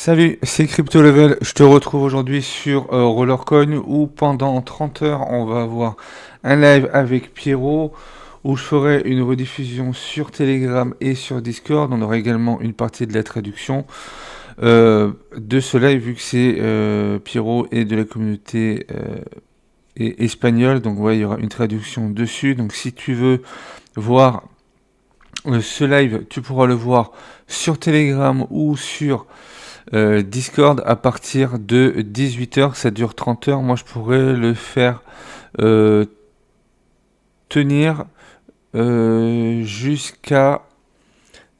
Salut, c'est Crypto Level. Je te retrouve aujourd'hui sur Rollercoin où pendant 30 heures on va avoir un live avec Pierrot où je ferai une rediffusion sur Telegram et sur Discord. On aura également une partie de la traduction de ce live vu que c'est Pierrot et de la communauté espagnole. Donc ouais, il y aura une traduction dessus. Donc si tu veux voir ce live, tu pourras le voir sur Telegram ou sur Discord à partir de 18 h, ça dure 30 heures. Moi, je pourrais le faire euh, tenir jusqu'à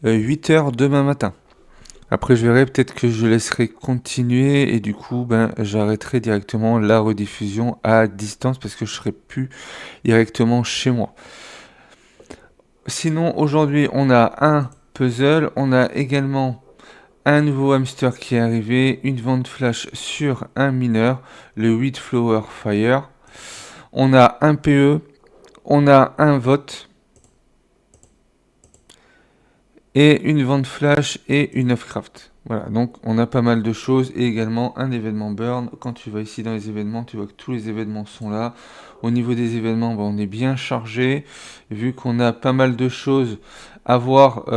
8 heures demain matin. Après, je verrai, peut-être que je laisserai continuer et du coup, ben, j'arrêterai directement la rediffusion à distance parce que je serai plus directement chez moi. Sinon, aujourd'hui, on a un puzzle, on a également un nouveau hamster qui est arrivé, une vente flash sur un mineur, le Wheat Flower Fire. On a un PE, on a un vote et une vente flash et une offcraft. Voilà, donc on a pas mal de choses et également un événement burn. Quand tu vas ici dans les événements, tu vois que tous les événements sont là. Au niveau des événements, on est bien chargé vu qu'on a pas mal de choses à voir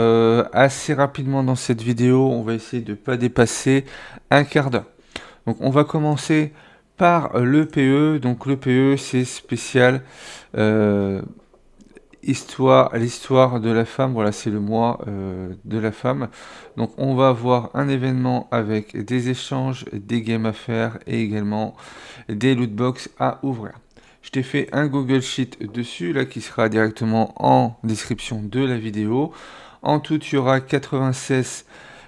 assez rapidement dans cette vidéo. On va essayer de ne pas dépasser un quart d'heure. Donc on va commencer par le PE. Donc le PE c'est spécial. Euh, l'histoire de la femme, voilà, c'est le mois de la femme. Donc on va avoir un événement avec des échanges, des games à faire et également des lootbox à ouvrir. Je t'ai fait un Google Sheet dessus, là, qui sera directement en description de la vidéo. En tout, il y aura 96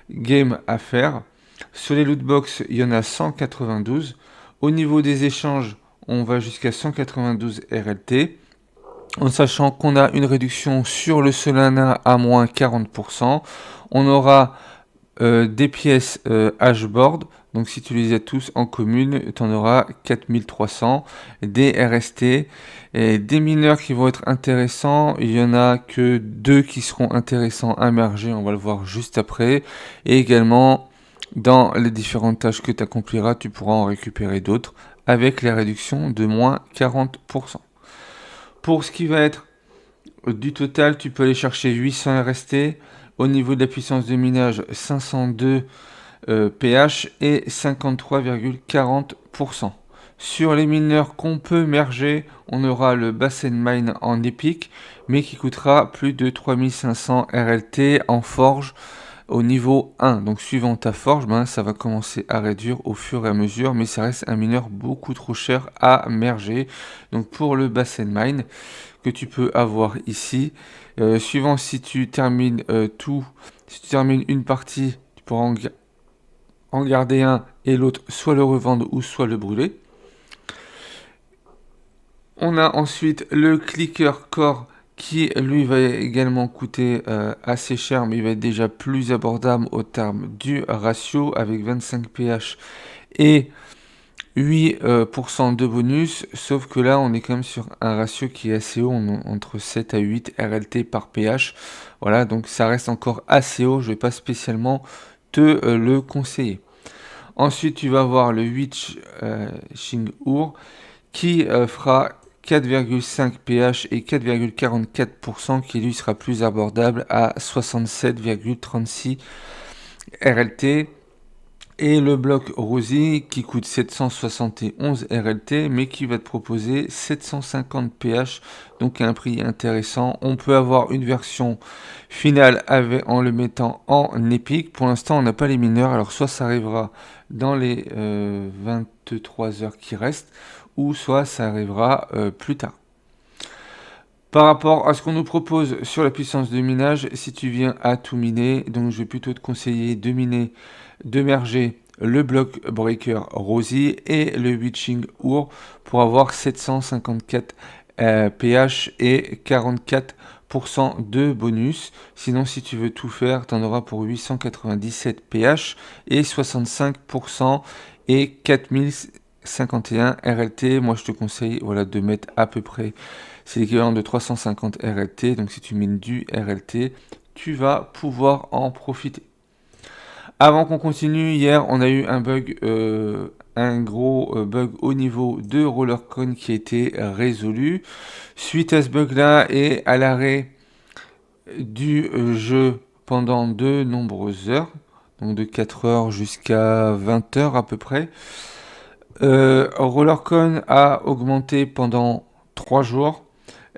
games à faire. Sur les lootbox, il y en a 192. Au niveau des échanges, on va jusqu'à 192 RLT en sachant qu'on a une réduction sur le Solana à moins 40%. On aura des pièces hashboard, donc si tu les as tous en commune, tu en auras 4300, des RST, et des mineurs qui vont être intéressants, il y en a que deux qui seront intéressants à merger, on va le voir juste après, et également dans les différentes tâches que tu accompliras, tu pourras en récupérer d'autres avec les réductions de moins 40%. Pour ce qui va être du total, tu peux aller chercher 800 RST. Au niveau de la puissance de minage, 502 pH et 53,40%. Sur les mineurs qu'on peut merger, on aura le Bassin Mine en épique, mais qui coûtera plus de 3500 RLT en forge au niveau 1. Donc suivant ta forge, ça va commencer à réduire au fur et à mesure, mais ça reste un mineur beaucoup trop cher à merger. Donc pour le Bassin Mine, que tu peux avoir ici. Suivant si tu termines si tu termines une partie, tu pourras en garder un et l'autre soit le revendre ou soit le brûler. On a ensuite le clicker core qui lui va également coûter assez cher, mais il va être déjà plus abordable au terme du ratio avec 25 pH et 8% de bonus, sauf que là on est quand même sur un ratio qui est assez haut, entre 7 à 8 RLT par pH. Voilà, donc ça reste encore assez haut, je ne vais pas spécialement te le conseiller. Ensuite, tu vas avoir le Witch Xing-Ur qui fera 4,5 pH et 4,44% qui lui sera plus abordable à 67,36 RLT. Et le bloc Rosy qui coûte 771 RLT mais qui va te proposer 750 pH, donc à un prix intéressant. On peut avoir une version finale en le mettant en épique. Pour l'instant on n'a pas les mineurs, alors soit ça arrivera dans les 23 heures qui restent, ou soit ça arrivera plus tard. Par rapport à ce qu'on nous propose sur la puissance de minage, si tu viens à tout miner, donc je vais plutôt te conseiller de miner, de merger le block breaker Rosy et le Witching Ur pour avoir 754 pH et 44% de bonus. Sinon, si tu veux tout faire, tu en auras pour 897 pH et 65% et 4051 RLT. Moi, je te conseille de mettre à peu près, c'est l'équivalent de 350 RLT. Donc, si tu mines du RLT, tu vas pouvoir en profiter. Avant qu'on continue, hier, on a eu un bug, un gros bug au niveau de Rollercoin qui a été résolu. Suite à ce bug-là et à l'arrêt du jeu pendant de nombreuses heures, donc de 4 heures jusqu'à 20 heures à peu près, Rollercoin a augmenté pendant 3 jours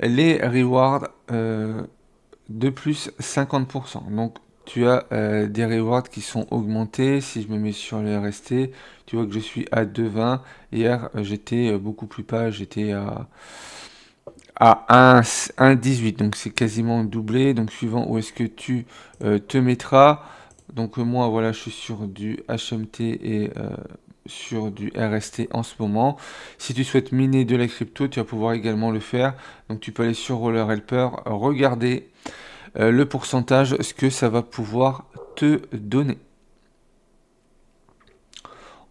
les rewards de plus 50%. Donc tu as des rewards qui sont augmentés. Si je me mets sur le RST, tu vois que je suis à 2,20. Hier, j'étais beaucoup plus bas, j'étais à 1,18. Donc c'est quasiment doublé. Donc suivant où est-ce que tu te mettras. Donc moi, voilà, je suis sur du HMT et sur du RST en ce moment. Si tu souhaites miner de la crypto, tu vas pouvoir également le faire. Donc tu peux aller sur Roller Helper, regarder le pourcentage, ce que ça va pouvoir te donner.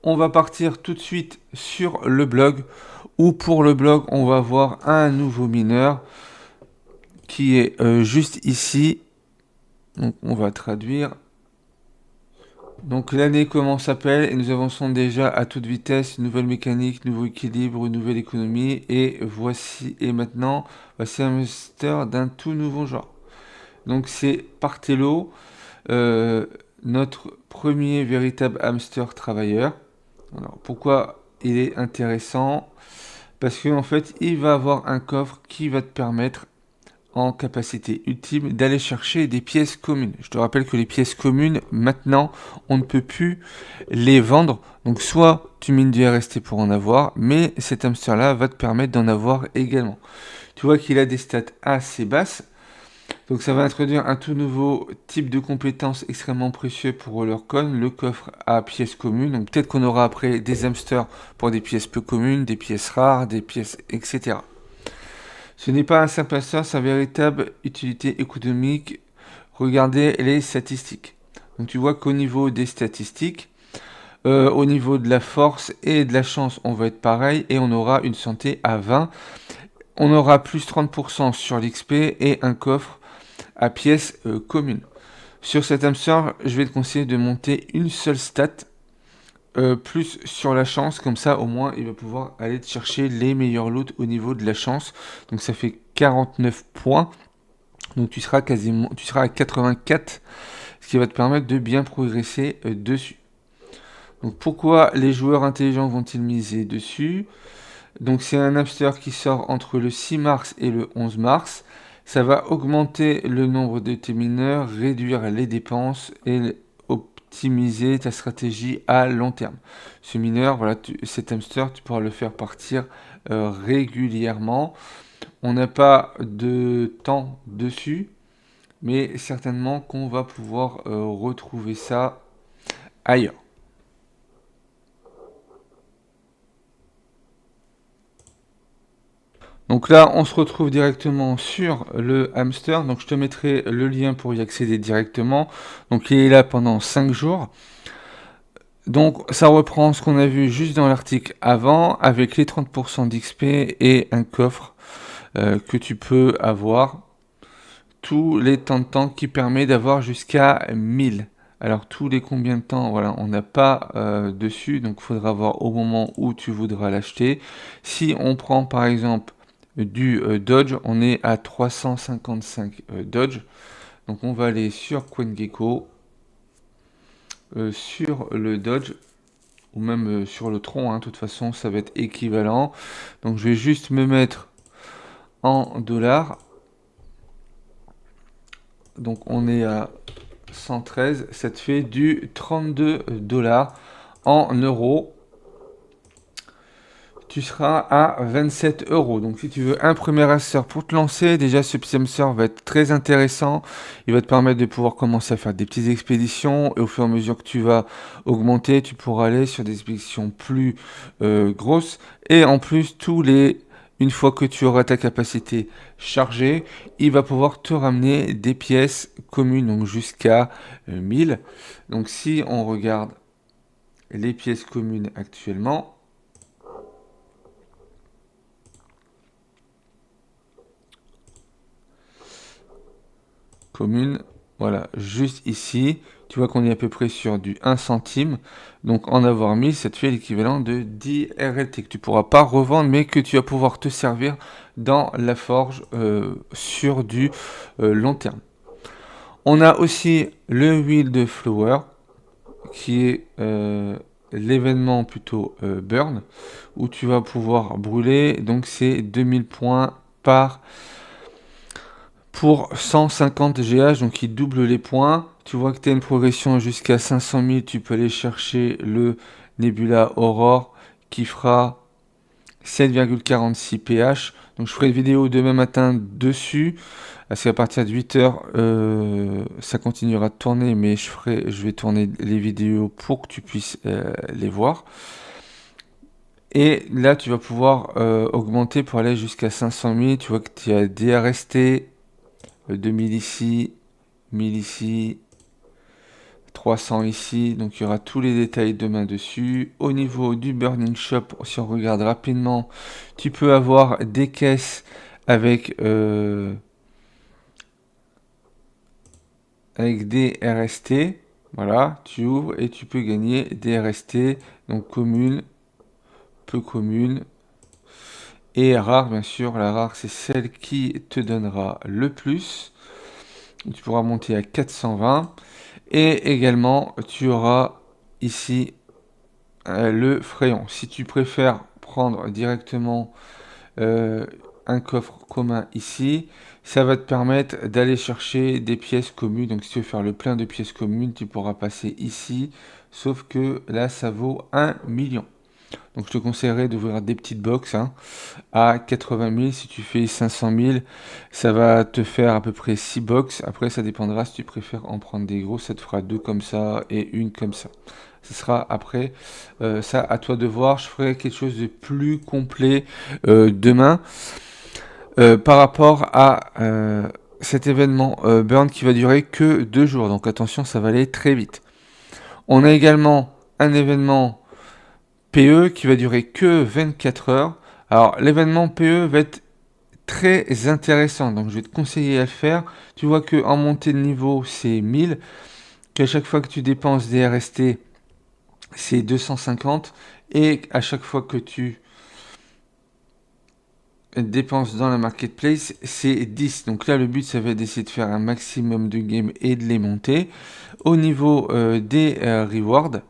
On va partir tout de suite sur le blog, où pour le blog, on va voir un nouveau mineur qui est juste ici. Donc on va traduire. Donc l'année comment s'appelle et nous avançons déjà à toute vitesse, nouvelle mécanique, nouveau équilibre, nouvelle économie et voici et maintenant voici un master d'un tout nouveau genre. Donc c'est Partello, euh, notre premier véritable hamster travailleur. Alors pourquoi il est intéressant? Parce qu'en fait il va avoir un coffre qui va te permettre en capacité ultime d'aller chercher des pièces communes. Je te rappelle que les pièces communes, maintenant, on ne peut plus les vendre. Donc soit tu mines du RST pour en avoir, mais cet hamster-là va te permettre d'en avoir également. Tu vois qu'il a des stats assez basses. Donc ça va introduire un tout nouveau type de compétence extrêmement précieux pour Rollercoin, le coffre à pièces communes. Donc peut-être qu'on aura après des hamsters pour des pièces peu communes, des pièces rares, des pièces, etc. Ce n'est pas un simple hamster, c'est une véritable utilité économique. Regardez les statistiques. Donc tu vois qu'au niveau des statistiques, au niveau de la force et de la chance, on va être pareil et on aura une santé à 20. On aura plus 30% sur l'XP et un coffre à pièces communes. Sur cet hamster, je vais te conseiller de monter une seule stat, plus sur la chance, comme ça au moins il va pouvoir aller te chercher les meilleurs loot au niveau de la chance. Donc ça fait 49 points. Donc tu seras à 84, ce qui va te permettre de bien progresser dessus. Donc pourquoi les joueurs intelligents vont-ils miser dessus? Donc c'est un hamster qui sort entre le 6 mars et le 11 mars. Ça va augmenter le nombre de tes mineurs, réduire les dépenses et optimiser ta stratégie à long terme. Ce mineur, voilà, cet hamster, tu pourras le faire partir régulièrement. On n'a pas de temps dessus, mais certainement qu'on va pouvoir retrouver ça ailleurs. Donc là, on se retrouve directement sur le hamster. Donc je te mettrai le lien pour y accéder directement. Donc il est là pendant 5 jours. Donc ça reprend ce qu'on a vu juste dans l'article avant, avec les 30% d'XP et un coffre que tu peux avoir tous les temps de temps qui permet d'avoir jusqu'à 1000. Alors tous les combien de temps, voilà, on n'a pas dessus, donc il faudra voir au moment où tu voudras l'acheter. Si on prend par exemple du Dodge, on est à 355 Dodge. Donc on va aller sur CoinGecko, sur le Dodge, ou même sur le Tron, hein, de toute façon ça va être équivalent. Donc je vais juste me mettre en dollars. Donc on est à 113, ça te fait du 32 dollars en euros. Tu seras à 27 euros. Donc si tu veux un premier hamster pour te lancer, déjà ce petit hamster va être très intéressant. Il va te permettre de pouvoir commencer à faire des petites expéditions et au fur et à mesure que tu vas augmenter, tu pourras aller sur des expéditions plus grosses. Et en plus, une fois que tu auras ta capacité chargée, il va pouvoir te ramener des pièces communes, donc jusqu'à 1000. Donc si on regarde les pièces communes actuellement, communes, Voilà, juste ici, tu vois qu'on est à peu près sur du 1 centime. Donc en avoir 1000, ça te fait l'équivalent de 10 RLT que tu pourras pas revendre, mais que tu vas pouvoir te servir dans la forge sur du long terme. On a aussi le wheel de flower, qui est l'événement plutôt burn, où tu vas pouvoir brûler. Donc c'est 2000 points par pour 150 GH, donc il double les points. Tu vois que tu as une progression jusqu'à 500 000, tu peux aller chercher le Nebula Aurore qui fera 7,46 pH. Donc je ferai une vidéo demain matin dessus, parce qu'à partir de 8 h, ça continuera de tourner, mais je vais tourner les vidéos pour que tu puisses les voir. Et là, tu vas pouvoir augmenter pour aller jusqu'à 500 000. Tu vois que tu as DRST, 2000 ici, 1000 ici, 300 ici, donc il y aura tous les détails demain dessus. Au niveau du Burning Shop, si on regarde rapidement, tu peux avoir des caisses avec des RST. Voilà, tu ouvres et tu peux gagner des RST, donc communes, peu communes, et rare bien sûr. La rare, c'est celle qui te donnera le plus. Tu pourras monter à 420. Et également, tu auras ici le Fréon. Si tu préfères prendre directement euh, un coffre commun ici, ça va te permettre d'aller chercher des pièces communes. Donc si tu veux faire le plein de pièces communes, tu pourras passer ici. Sauf que là, ça vaut 1 million. Donc je te conseillerais d'ouvrir des petites box à 80 000. Si tu fais 500 000, ça va te faire à peu près 6 box. Après, ça dépendra si tu préfères en prendre des gros. Ça te fera 2 comme ça et une comme ça. Ce sera après ça à toi de voir. Je ferai quelque chose de plus complet demain par rapport à cet événement Burn qui va durer que 2 jours. Donc attention, ça va aller très vite. On a également un événement PE qui va durer que 24 heures. Alors l'événement PE va être très intéressant, donc je vais te conseiller à le faire. Tu vois que en montée de niveau c'est 1000, qu'à chaque fois que tu dépenses des RST c'est 250, et à chaque fois que tu dépenses dans la marketplace c'est 10. Donc là le but ça va être d'essayer de faire un maximum de games et de les monter. Au niveau des rewards,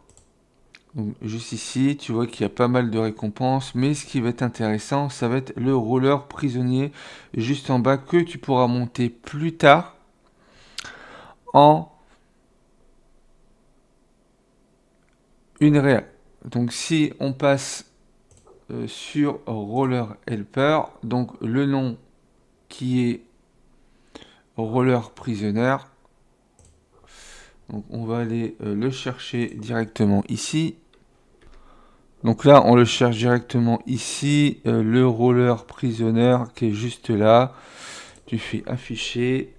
donc, juste ici, tu vois qu'il y a pas mal de récompenses, mais ce qui va être intéressant, ça va être le roller prisonnier juste en bas que tu pourras monter plus tard en une réelle. Donc si on passe sur Roller Helper, donc le nom qui est Roller Prisoner, donc on va aller le chercher directement ici. Donc là, on le cherche directement ici, le Roller Prisoner qui est juste là. Tu fais afficher.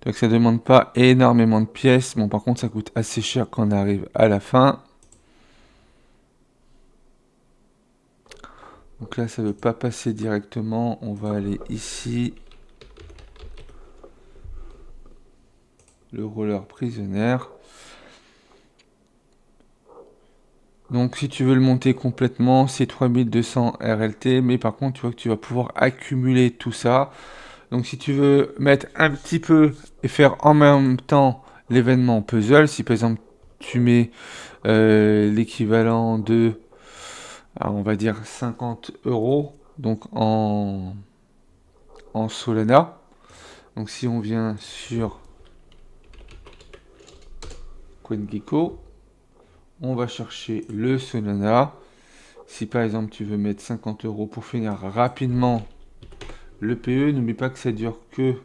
Donc ça demande pas énormément de pièces. Bon, par contre, ça coûte assez cher quand on arrive à la fin. Donc là, ça ne veut pas passer directement. On va aller ici. Le roller prisonnier. Donc si tu veux le monter complètement, c'est 3200 RLT. Mais par contre, tu vois que tu vas pouvoir accumuler tout ça. Donc si tu veux mettre un petit peu et faire en même temps l'événement puzzle, si par exemple tu mets l'équivalent de, on va dire 50 euros, donc en Solana. Donc si on vient sur CoinGecko, on va chercher le Solana. Si par exemple tu veux mettre 50 euros pour finir rapidement le PE, n'oublie pas que ça dure que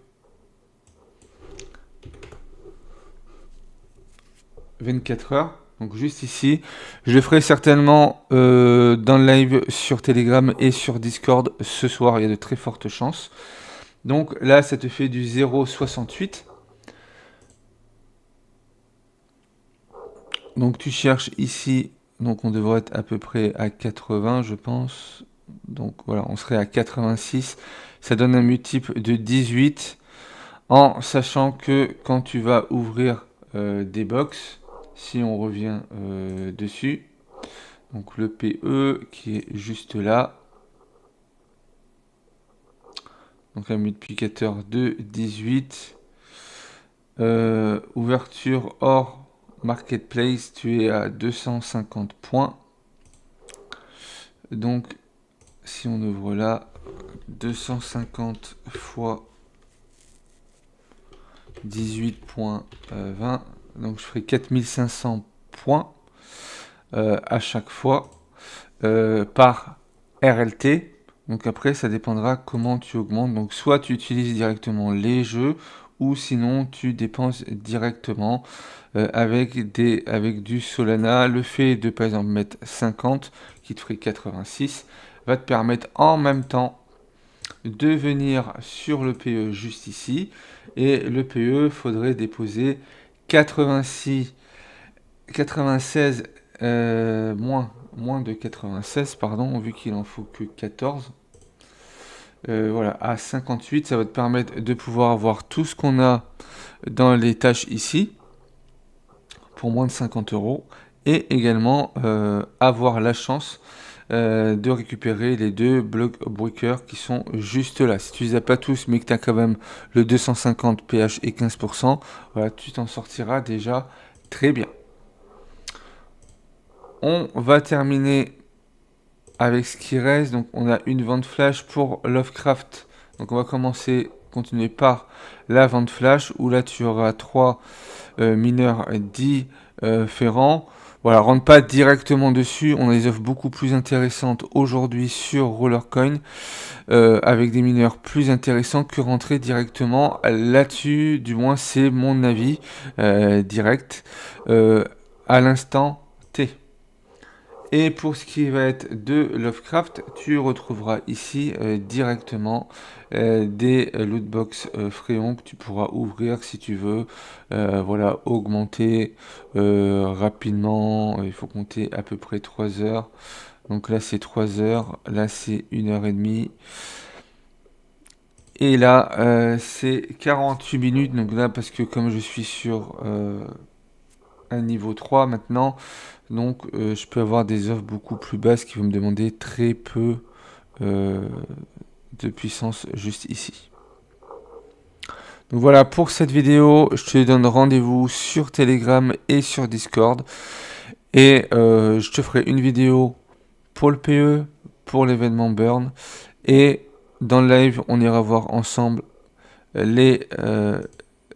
24 heures. Donc juste ici, je le ferai certainement dans le live sur Telegram et sur Discord ce soir, il y a de très fortes chances. Donc là, ça te fait du 0,68. Donc tu cherches ici, donc on devrait être à peu près à 80, je pense. Donc voilà, on serait à 86. Ça donne un multiple de 18, en sachant que quand tu vas ouvrir des box, si on revient dessus, donc le PE qui est juste là, donc un multiplicateur de 18, ouverture hors marketplace, tu es à 250 points. Donc si on ouvre là, 250 fois 18.20, donc je ferai 4500 points à chaque fois par RLT. Donc après, ça dépendra comment tu augmentes. Donc soit tu utilises directement les jeux, ou sinon tu dépenses directement avec du Solana. Le fait de par exemple mettre 50, qui te ferait 86, va te permettre en même temps de venir sur le PE juste ici. Et le PE, faudrait déposer 86, 96, moins de 96, pardon, vu qu'il en faut que 14. Voilà, à 58, ça va te permettre de pouvoir avoir tout ce qu'on a dans les tâches ici, pour moins de 50 euros. Et également avoir la chance de récupérer les deux block breakers qui sont juste là. Si tu les as pas tous, mais que tu as quand même le 250 pH et 15%, voilà, tu t'en sortiras déjà très bien. On va terminer avec ce qui reste. Donc on a une vente flash pour Lovecraft. Donc on va continuer par la vente flash, où là tu auras 3 mineurs différents. Voilà, rentre pas directement dessus, on a des offres beaucoup plus intéressantes aujourd'hui sur Rollercoin, avec des mineurs plus intéressants que rentrer directement là-dessus, du moins c'est mon avis direct à l'instant T. Et pour ce qui va être de Lovecraft, tu retrouveras ici directement des lootbox Fréon que tu pourras ouvrir si tu veux. Voilà, augmenter rapidement. Il faut compter à peu près 3 heures. Donc là c'est 3 heures, là c'est 1h30. Et là c'est 48 minutes. Donc là, parce que comme je suis sur un niveau 3 maintenant, donc je peux avoir des offres beaucoup plus basses qui vont me demander très peu de puissance juste ici. Donc voilà pour cette vidéo, je te donne rendez-vous sur Telegram et sur Discord. Et je te ferai une vidéo pour le PE, pour l'événement Burn. Et dans le live, on ira voir ensemble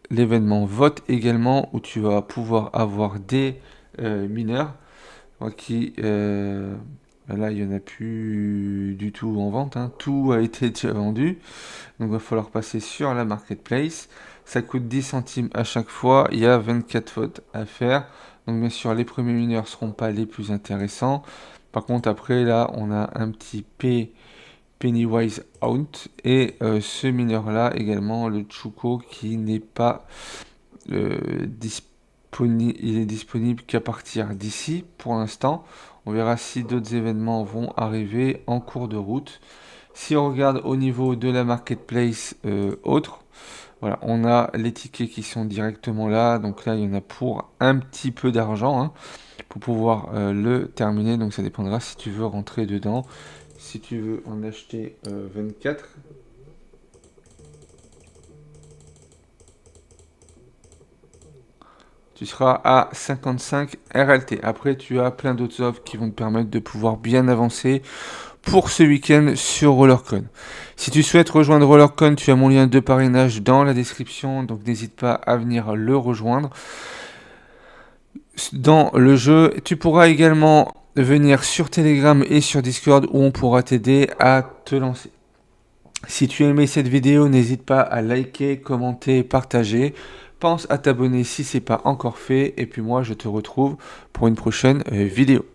l'événement Vote également, où tu vas pouvoir avoir des mineurs qui là il n'y en a plus du tout en vente, hein. Tout a été déjà vendu, donc il va falloir passer sur la marketplace. Ça coûte 10 centimes à chaque fois, il y a 24 votes à faire. Donc bien sûr les premiers mineurs seront pas les plus intéressants. Par contre après là on a un petit Pennywise out, et ce mineur là également, le Chuko, qui n'est pas disponible. Il est disponible qu'à partir d'ici pour l'instant. On verra si d'autres événements vont arriver en cours de route. Si on regarde au niveau de la marketplace autre, voilà, on a les tickets qui sont directement là. Donc là, il y en a pour un petit peu d'argent, hein, pour pouvoir le terminer. Donc ça dépendra si tu veux rentrer dedans. Si tu veux en acheter 24. Tu seras à 55 RLT. Après, tu as plein d'autres offres qui vont te permettre de pouvoir bien avancer pour ce week-end sur Rollercoin. Si tu souhaites rejoindre Rollercoin, tu as mon lien de parrainage dans la description, donc n'hésite pas à venir le rejoindre. Dans le jeu, tu pourras également venir sur Telegram et sur Discord, où on pourra t'aider à te lancer. Si tu as aimé cette vidéo, n'hésite pas à liker, commenter, partager. Pense à t'abonner si ce n'est pas encore fait. Et puis moi, je te retrouve pour une prochaine vidéo.